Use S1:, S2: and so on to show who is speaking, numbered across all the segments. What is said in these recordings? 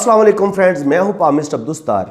S1: अस्सलाम वालेकुम फ्रेंड्स, मैं हूं पामिस्ट अब्दुस्तार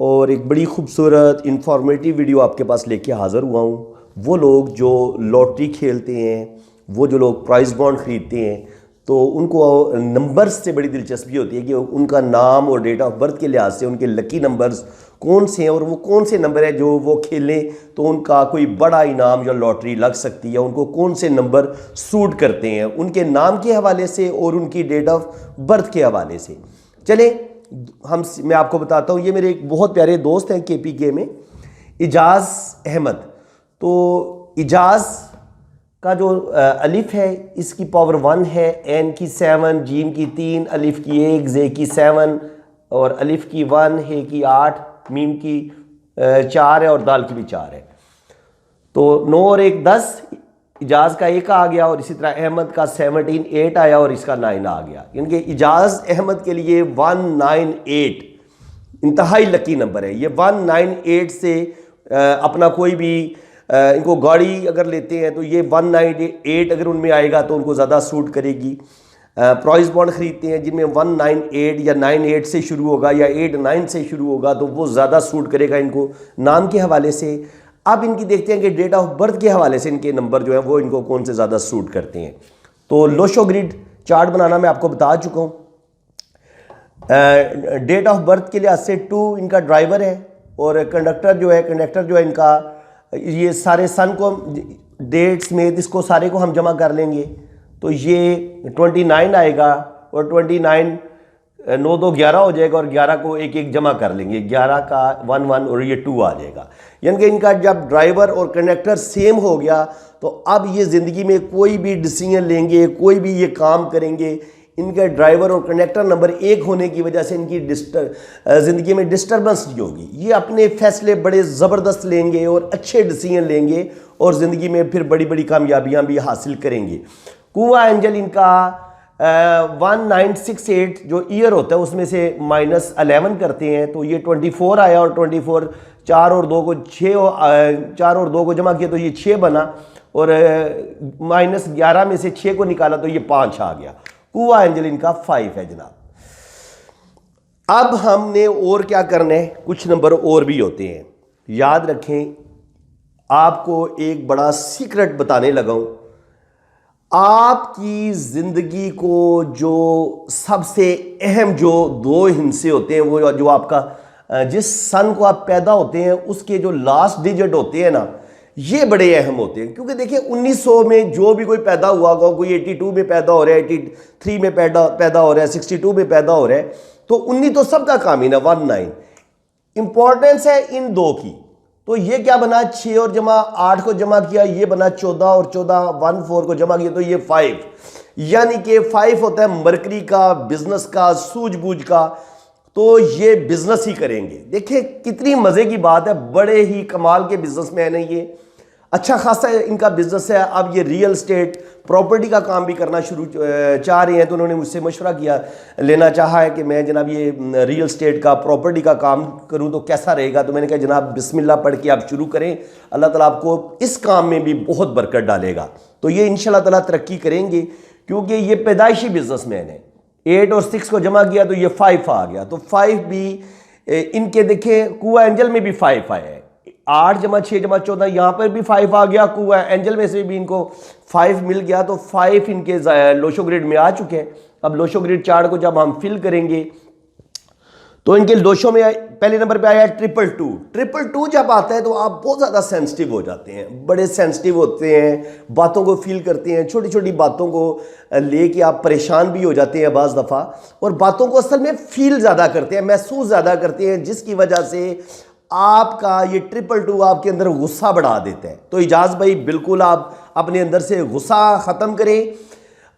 S1: और एक बड़ी खूबसूरत इंफॉर्मेटिव वीडियो आपके पास लेके हाज़िर हुआ हूं। वो लोग जो लॉटरी खेलते हैं, वो जो लोग प्राइज़ बॉन्ड ख़रीदते हैं, तो उनको नंबर्स से बड़ी दिलचस्पी होती है कि उनका नाम और डेट ऑफ बर्थ के लिहाज से उनके लकी नंबर्स कौन से हैं और वो कौन से नंबर है जो वो खेलें तो उनका कोई बड़ा इनाम या लॉटरी लग सकती है। उनको कौन से नंबर सूट करते हैं उनके नाम के हवाले से और उनकी डेट ऑफ बर्थ के हवाले से। चलें मैं आपको बताता हूँ। ये मेरे एक बहुत प्यारे दोस्त हैं KPK में, इजाज़ अहमद। तो इजाज़ का जो अलिफ है इसकी पावर 1 है, एन की 7, जीम की 3, अलिफ की 1, जे की 7 और अलिफ की 1, हे की 8, मीम की 4 है और दाल की भी 4 है। तो 9 और 1 10, इजाज़ का 1 आ गया और इसी तरह अहमद का 17 8 आया और इसका 9 आ गया। यानी कि इजाज़ अहमद के लिए 198 इंतहाई लकी नंबर है। ये 198 से अपना कोई भी इनको गाड़ी अगर लेते हैं तो ये 198 अगर उनमें आएगा तो उनको ज़्यादा सूट करेगी। प्राइज़ बॉन्ड ख़रीदते हैं जिनमें 198 या 98 से शुरू होगा या 89 से शुरू होगा तो वो ज़्यादा सूट करेगा इनको नाम के हवाले से। अब इनकी देखते हैं कि डेट ऑफ बर्थ के हवाले से इनके नंबर जो है वो इनको कौन से ज़्यादा सूट करते हैं। तो लोशो ग्रिड चार्ट बनाना मैं आपको बता चुका हूँ। डेट ऑफ बर्थ के लिहाज से 2 इनका ड्राइवर है और कंडक्टर जो है इनका, ये सारे सन को डेट्स में इसको सारे को हम जमा कर लेंगे तो ये 29 आएगा और 29 9 2 11 हो जाएगा और 11 को एक एक जमा कर लेंगे, 11 का 1 1 और ये 2 आ जाएगा। यानी कि इनका जब ड्राइवर और कंडक्टर सेम हो गया तो अब ये ज़िंदगी में कोई भी डिसीजन लेंगे, कोई भी ये काम करेंगे, इनका ड्राइवर और कंडक्टर नंबर 1 होने की वजह से इनकी ज़िंदगी में डिस्टर्बेंस नहीं होगी। ये अपने फैसले बड़े ज़बरदस्त लेंगे और अच्छे डिसीजन लेंगे और ज़िंदगी में फिर बड़ी बड़ी कामयाबियाँ भी हासिल करेंगे। कुआ एंजल इनका 1968 जो ईयर होता है उसमें से -11 करते हैं तो ये 24 आया और 24 4 और 2 को 6 4 और 2 को जमा किया तो ये 6 बना और -11 में से 6 को निकाला तो ये 5 आ गया। कुआ एंजल इनका 5 है जनाब। अब हमने और क्या करना है, कुछ नंबर और भी होते हैं। याद रखें, आपको एक बड़ा सीक्रेट बताने लगा हूं। आपकी ज़िंदगी को जो सबसे अहम जो 2 हिस्से होते हैं, वो जो आपका जिस सन को आप पैदा होते हैं उसके जो लास्ट डिजिट होते हैं ना, ये बड़े अहम होते हैं। क्योंकि देखिए 1900 में जो भी कोई पैदा हुआ होगा, कोई 82 में पैदा हो रहा है, 83 में पैदा हो रहा है, 62 में पैदा हो रहा है, तो 19 तो सबका काम ही ना 19। इंपॉर्टेंस है इन 2 की। तो ये क्या बना, 6 और जमा 8 को जमा किया, ये बना 14 और 14 1 4 को जमा किया तो ये 5। यानी कि 5 होता है मरकरी का, बिजनेस का, सूझबूझ का। तो ये बिजनेस ही करेंगे। देखिए कितनी मजे की बात है, बड़े ही कमाल के बिजनेसमैन है ये, अच्छा खासा इनका बिजनेस है। अब ये रियल एस्टेट प्रॉपर्टी का काम भी करना शुरू चाह रहे हैं तो उन्होंने मुझसे मशवरा लेना चाहा है कि मैं जनाब ये रियल एस्टेट का प्रॉपर्टी का काम करूं तो कैसा रहेगा। तो मैंने कहा जनाब बिस्मिल्लाह पढ़ के आप शुरू करें, अल्लाह ताला आपको इस काम में भी बहुत बरकत डालेगा। तो ये इंशाल्लाह ताला तरक्की करेंगे क्योंकि ये पैदाइशी बिजनेसमैन है। 8 और 6 को जमा किया तो ये 5 आ गया। तो 5 भी इनके देखें, कुआ एंजल में भी 5 आया है। 8 जमा 6 जमा 14 यहाँ पर भी 5 आ गया, कुआ एंजल में से भी इनको 5 मिल गया। तो 5 इनके लोशो ग्रिड में आ चुके हैं। अब लोशो ग्रिड चार्ट को जब हम फिल करेंगे तो इनके लोशो में पहले नंबर पे आया 222। 222 जब आता है तो आप बहुत ज़्यादा सेंसिटिव हो जाते हैं, बड़े सेंसिटिव होते हैं, बातों को फील करते हैं, छोटी छोटी बातों को लेके आप परेशान भी हो जाते हैं बाज़ दफ़ा, और बातों को असल में फील ज़्यादा करते हैं, महसूस ज़्यादा करते हैं, जिसकी वजह से आपका ये 222 आपके अंदर गुस्सा बढ़ा देता है। तो इजाज़ भाई बिल्कुल आप अपने अंदर से गुस्सा ख़त्म करें।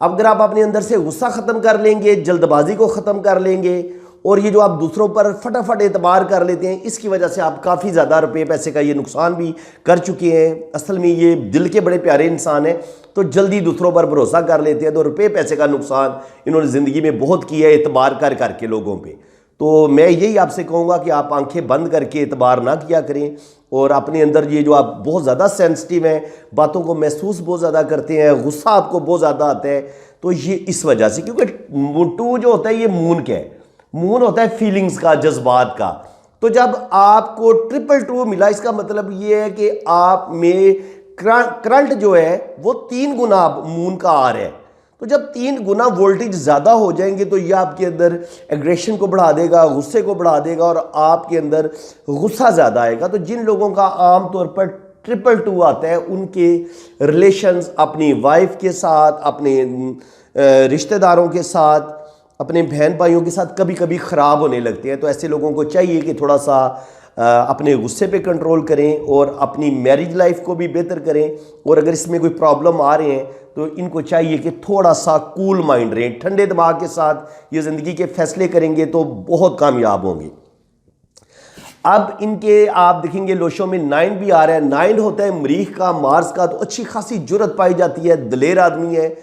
S1: अगर आप अपने अंदर से गुस्सा ख़त्म कर लेंगे, जल्दबाजी को ख़त्म कर लेंगे और ये जो आप दूसरों पर फटाफट एतबार कर लेते हैं, इसकी वजह से आप काफ़ी ज़्यादा रुपये पैसे का ये नुकसान भी कर चुके हैं। असल में ये दिल के बड़े प्यारे इंसान हैं तो जल्दी दूसरों पर भरोसा कर लेते हैं, तो रुपये पैसे का नुकसान इन्होंने ज़िंदगी में बहुत किया है एतबार कर करके लोगों पर। तो मैं यही आपसे कहूँगा कि आप आंखें बंद करके एतबार ना किया करें और अपने अंदर ये जो आप बहुत ज़्यादा सेंसिटिव हैं, बातों को महसूस बहुत ज़्यादा करते हैं, गुस्सा आपको बहुत ज़्यादा आता है, तो ये इस वजह से, क्योंकि 2 जो होता है ये मून का है। मून होता है फीलिंग्स का, जज्बात का। तो जब आपको 222 मिला, इसका मतलब ये है कि आप में करंट जो है वो 3 गुना मून का आ रहा है। तो जब 3 गुना वोल्टेज ज़्यादा हो जाएंगे तो ये आपके अंदर एग्रेशन को बढ़ा देगा, गुस्से को बढ़ा देगा और आपके अंदर गुस्सा ज़्यादा आएगा। तो जिन लोगों का आमतौर पर 222 आता है, उनके रिलेशंस अपनी वाइफ के साथ, अपने रिश्तेदारों के साथ, अपने बहन भाइयों के साथ कभी कभी ख़राब होने लगते हैं। तो ऐसे लोगों को चाहिए कि थोड़ा सा अपने गुस्से पे कंट्रोल करें और अपनी मैरिज लाइफ को भी बेहतर करें। और अगर इसमें कोई प्रॉब्लम आ रहे हैं तो इनको चाहिए कि थोड़ा सा कूल माइंड रहें, ठंडे दिमाग के साथ ये ज़िंदगी के फैसले करेंगे तो बहुत कामयाब होंगे। अब इनके आप देखेंगे लोशों में 9 भी आ रहा है। 9 होता है मरीख का, मार्स का। तो अच्छी खासी जुर्रत पाई जाती है, दलेर आदमी है,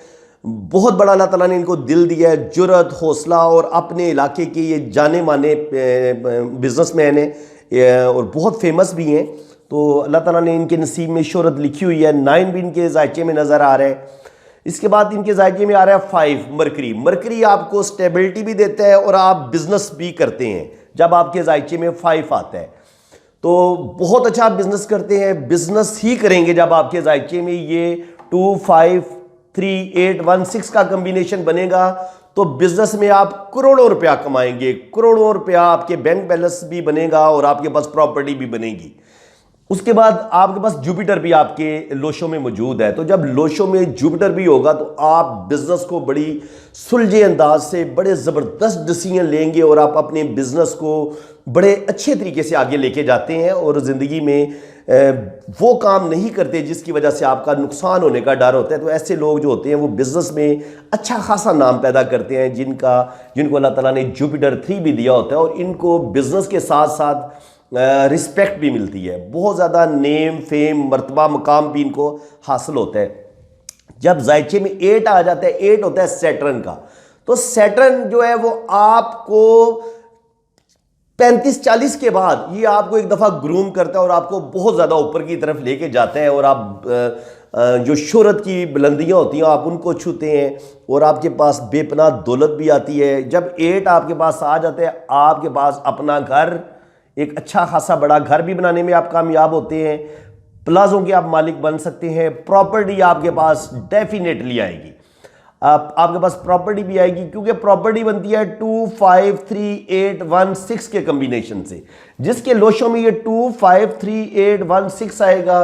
S1: बहुत बड़ा अल्लाह ताला ने इनको दिल दिया है, जुर्रत, हौसला, और अपने इलाके के ये जाने माने बिजनेसमैन हैं और बहुत फेमस भी हैं। तो अल्लाह ताला ने इनके नसीब में शोहरत लिखी हुई है। 9 भी इनके जायके में नज़र आ रहा है। इसके बाद इनके जायके में आ रहा है 5 मरकरी। मरकरी आपको स्टेबिलिटी भी देता है और आप बिजनेस भी करते हैं जब आपके जायके में 5 आता है। तो बहुत अच्छा बिजनेस करते हैं, बिजनेस ही करेंगे जब आपके जायके में ये 2, 5, 3, 8, 1, 6 का कॉम्बिनेशन बनेगा। तो बिजनेस में आप करोड़ों रुपया कमाएंगे, करोड़ों रुपया आपके बैंक बैलेंस भी बनेगा और आपके पास प्रॉपर्टी भी बनेगी। उसके बाद आपके पास जुपिटर भी आपके लोशों में मौजूद है। तो जब लोशों में जुपिटर भी होगा तो आप बिजनेस को बड़ी सुलझे अंदाज से बड़े ज़बरदस्त डिसीजन लेंगे और आप अपने बिजनेस को बड़े अच्छे तरीके से आगे लेके जाते हैं और ज़िंदगी में वो काम नहीं करते जिसकी वजह से आपका नुकसान होने का डर होता है। तो ऐसे लोग जो होते हैं वो बिजनेस में अच्छा खासा नाम पैदा करते हैं, जिनको अल्लाह ताला ने जुपिटर 3 भी दिया होता है। और इनको बिजनेस के साथ साथ रिस्पेक्ट भी मिलती है, बहुत ज़्यादा नेम, फेम, मर्तबा, मकाम भी इनको हासिल होता है। जब जायचे में 8 आ जाता है, 8 होता है सैटर्न का। तो सैटर्न जो है वो आपको 35-40 के बाद ये आपको एक दफ़ा ग्रूम करता है और आपको बहुत ज़्यादा ऊपर की तरफ लेके जाता है और आप जो शोहरत की बुलंदियाँ होती हैं आप उनको छूते हैं और आपके पास बेपनाह दौलत भी आती है। जब 8 आपके पास आ जाते हैं, आपके पास अपना घर, एक अच्छा खासा बड़ा घर भी बनाने में आप कामयाब होते हैं, प्लाजों के आप मालिक बन सकते हैं, प्रॉपर्टी आपके पास डेफिनेटली आएगी। आपके पास प्रॉपर्टी भी आएगी क्योंकि प्रॉपर्टी बनती है 2, 5, 3, 8, 1, 6 के कॉम्बिनेशन से। जिसके लोशों में ये 2, 5, 3, 8, 1, 6 आएगा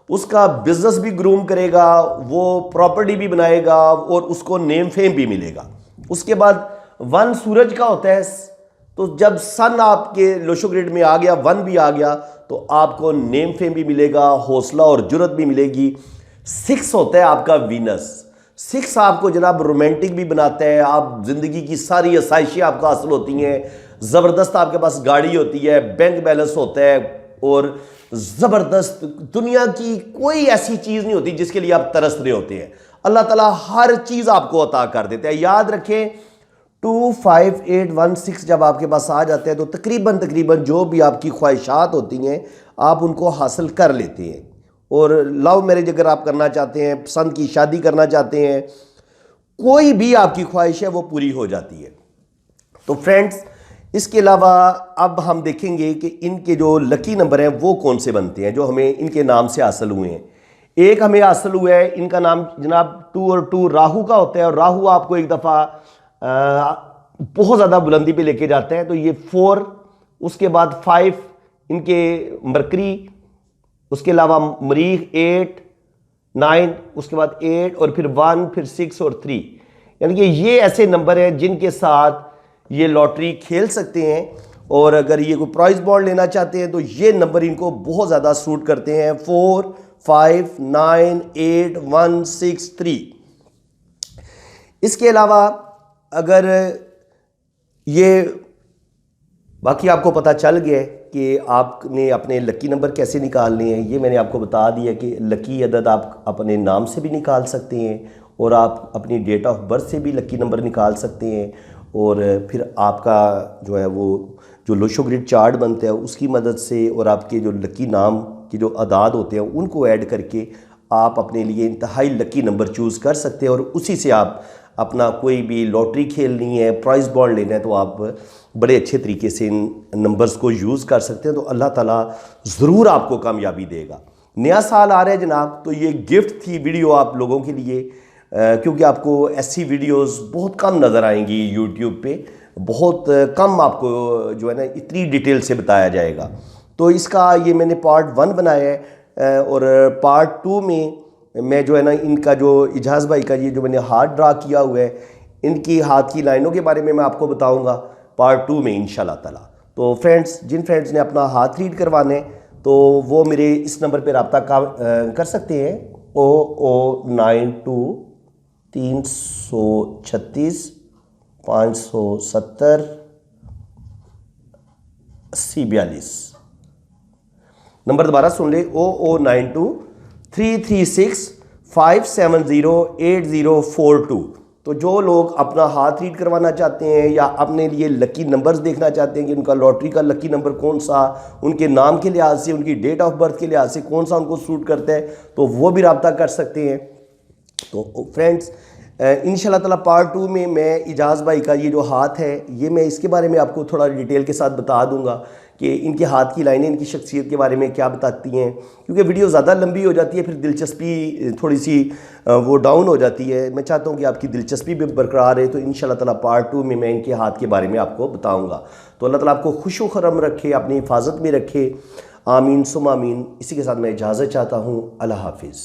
S1: उसका बिजनेस भी ग्रूम करेगा, वो प्रॉपर्टी भी बनाएगा और उसको नेम फेम भी मिलेगा। उसके बाद 1 सूरज का होता है। तो जब सन आपके लोशो ग्रिड में आ गया, 1 भी आ गया, तो आपको नेम फेम भी मिलेगा, हौसला और जुर्रत भी मिलेगी। 6 होता है आपका वीनस। 6 आपको जनाब रोमांटिक भी बनाता है, आप जिंदगी की सारी आसाइशें आपको हासिल होती हैं, ज़बरदस्त आपके पास गाड़ी होती है, बैंक बैलेंस होता है और ज़बरदस्त दुनिया की कोई ऐसी चीज़ नहीं होती जिसके लिए आप तरस रहे होते हैं। अल्लाह ताला हर चीज़ आपको अता कर देता है। याद रखें 2, 5, 8, 1, 6 जब आपके पास आ जाते हैं तो तकरीबन जो भी आपकी ख्वाहिशात होती हैं आप उनको हासिल कर लेते हैं। और लव मैरिज अगर आप करना चाहते हैं, पसंद की शादी करना चाहते हैं, कोई भी आपकी ख्वाहिश है वो पूरी हो जाती है। तो फ्रेंड्स, इसके अलावा अब हम देखेंगे कि इनके जो लकी नंबर हैं वो कौन से बनते हैं जो हमें इनके नाम से हासिल हुए हैं। एक हमें हासिल हुआ है, इनका नाम जनाब 2 और 2 राहु का होता है और राहु आपको एक दफ़ा बहुत ज़्यादा बुलंदी पे लेके जाते हैं। तो ये 4, उसके बाद 5 इनके मरकरी, उसके अलावा मरीख 8, 9, उसके बाद 8 और फिर 1, फिर 6 और 3। यानी कि ये ऐसे नंबर हैं जिनके साथ ये लॉटरी खेल सकते हैं और अगर ये कोई प्राइज बॉन्ड लेना चाहते हैं तो ये नंबर इनको बहुत ज़्यादा सूट करते हैं। 4, 5, 9, 8, 1, 6, 3। इसके अलावा अगर ये बाकी आपको पता चल गया कि आपने अपने लकी नंबर कैसे निकालने हैं, ये मैंने आपको बता दिया कि लकी अदद आप अपने नाम से भी निकाल सकते हैं और आप अपनी डेट ऑफ बर्थ से भी लकी नंबर निकाल सकते हैं और फिर आपका जो है वो जो लोशो ग्रिड चार्ट बनता है उसकी मदद से और आपके जो लकी नाम के जो अदाद होते हैं उनको ऐड करके आप अपने लिए इंतहाई लकी नंबर चूज़ कर सकते हैं और उसी से आप अपना कोई भी लॉटरी खेलनी है, प्राइज़ बॉन्ड लेना है, तो आप बड़े अच्छे तरीके से इन नंबर्स को यूज़ कर सकते हैं। तो अल्लाह ताला ज़रूर आपको कामयाबी देगा। नया साल आ रहा है जनाब, तो ये गिफ्ट थी वीडियो आप लोगों के लिए, क्योंकि आपको ऐसी वीडियोस बहुत कम नज़र आएंगी यूट्यूब पे, बहुत कम आपको जो है ना इतनी डिटेल से बताया जाएगा। तो इसका ये मैंने पार्ट 1 बनाया है, और पार्ट 2 में मैं जो है ना इनका जो इजाज़ भाई का ये जो मैंने हाथ ड्रा किया हुआ है, इनकी हाथ की लाइनों के बारे में मैं आपको बताऊंगा पार्ट 2 में इंशाल्लाह ताला। तो फ्रेंड्स, जिन फ्रेंड्स ने अपना हाथ रीड करवाने तो वो मेरे इस नंबर पर रब्ता कर सकते हैं, 0092 336 570 8042। नंबर दोबारा सुन ले, 0092 336 570 8042। तो जो लोग अपना हाथ रीड करवाना चाहते हैं या अपने लिए लकी नंबर्स देखना चाहते हैं कि उनका लॉटरी का लकी नंबर कौन सा, उनके नाम के लिहाज से, उनकी डेट ऑफ बर्थ के लिहाज से कौन सा उनको सूट करता है, तो वो भी रब्ता कर सकते हैं। तो फ्रेंड्स, इंशाल्लाह ताला पार्ट 2 में मैं इजाज़ भाई का ये जो हाथ है, ये मैं इसके बारे में आपको थोड़ा डिटेल के साथ बता दूंगा कि इनके हाथ की लाइनें इनकी शख्सियत के बारे में क्या बताती हैं, क्योंकि वीडियो ज़्यादा लंबी हो जाती है, फिर दिलचस्पी थोड़ी सी वो डाउन हो जाती है। मैं चाहता हूँ कि आपकी दिलचस्पी भी बरकरार रहे। तो इंशाल्लाह ताला पार्ट 2 में मैं इनके हाथ के बारे में आपको बताऊँगा। तो अल्लाह ताला आपको खुश व खरम रखे, अपनी हिफाजत में रखे। आमीन सुम आमीन। इसी के साथ मैं इजाज़त चाहता हूँ। अल्लाह हाफिज़।